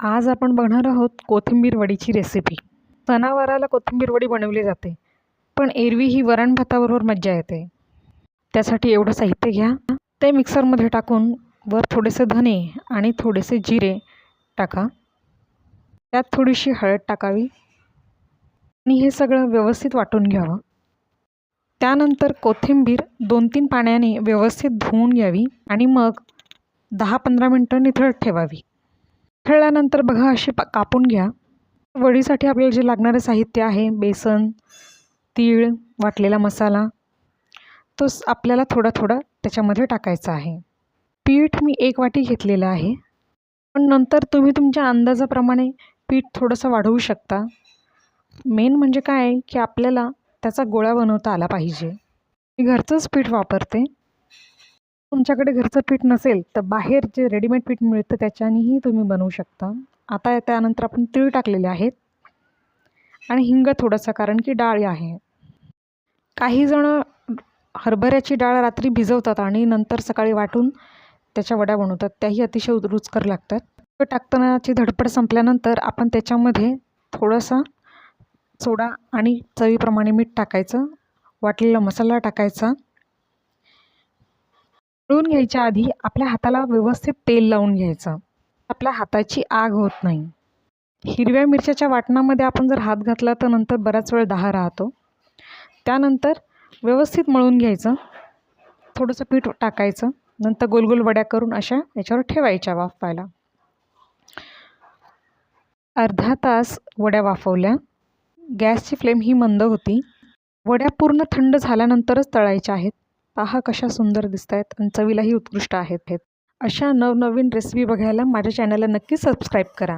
आज आपण बघणार आहोत कोथिंबीर वडीची रेसिपी। सणावाराला कोथिंबीर वडी बनवली जाते, पण एरवी ही वरण भाताबरोबर मज्जा येते। त्यासाठी एवढं साहित्य घ्या। ते मिक्सरमध्ये टाकून वर थोडेसे धने आणि थोडेसे जिरे टाका। त्यात थोडीशी हळद टाकावी आणि हे सगळं व्यवस्थित वाटून घ्यावं। त्यानंतर कोथिंबीर 2-3 पाण्याने व्यवस्थित धुवून घ्यावी आणि मग 10-15 मिनिटं निथळत ठेवावी। निथळल्यानंतर बघा अशी कापून घ्या। वडीसाठी आपल्याला जे लागणारे साहित्य आहे बेसन, तीळ, वाटलेला मसाला, तो आपल्याला थोडा थोडा त्याच्यामध्ये टाकायचा आहे। पीठ मी 1 वाटी घेतलेलं आहे, पण नंतर तुम्ही तुमच्या अंदाजाप्रमाणे पीठ थोडंसं वाढवू शकता। मेन म्हणजे काय आहे की आपल्याला त्याचा गोळा बनवता आला पाहिजे। मी घरचंच पीठ वापरते। तुमच्याकडे घरचं पीठ नसेल तर बाहेर जे रेडीमेड पीठ मिळतं त्याच्यानेही तुम्ही बनवू शकता। आता त्यानंतर आपण तीळ टाकलेले आहेत आणि हिंग थोडंसं, कारण की डाळ आहे। काही जण हरभऱ्याची डाळ रात्री भिजवतात आणि नंतर सकाळी वाटून त्याच्या वड्या बनवतात, त्याही अतिशय रुचकर लागतात। टाकतानाची धडपड संपल्यानंतर आपण त्याच्यामध्ये थोडासा सोडा आणि चवीप्रमाणे मीठ टाकायचं, वाटलेला मसाला टाकायचा। तळून घ्यायच्या आधी आपल्या हाताला व्यवस्थित तेल लावून घ्यायचं, आपल्या हाताची आग होत नाही। हिरव्या मिरच्याच्या वाटणामध्ये आपण जर हात घातला तर नंतर बराच वेळ दाह राहतो। त्यानंतर व्यवस्थित मळून घ्यायचं, थोडंसं पीठ टाकायचं, नंतर गोल गोल वड्या करून अशा याच्यावर ठेवायच्या वाफवायला। अर्धा तास वड्या वाफवल्या। गॅसची फ्लेम ही मंद होती। वड्या पूर्ण थंड झाल्यानंतरच तळायच्या आहेत। पहा कशा सुंदर दिसत आहेत आणि चवीलाही उत्कृष्ट आहेत। अशा नवनवीन रेसिपी बघायला माझ्या चॅनलला नक्की सबस्क्राईब करा।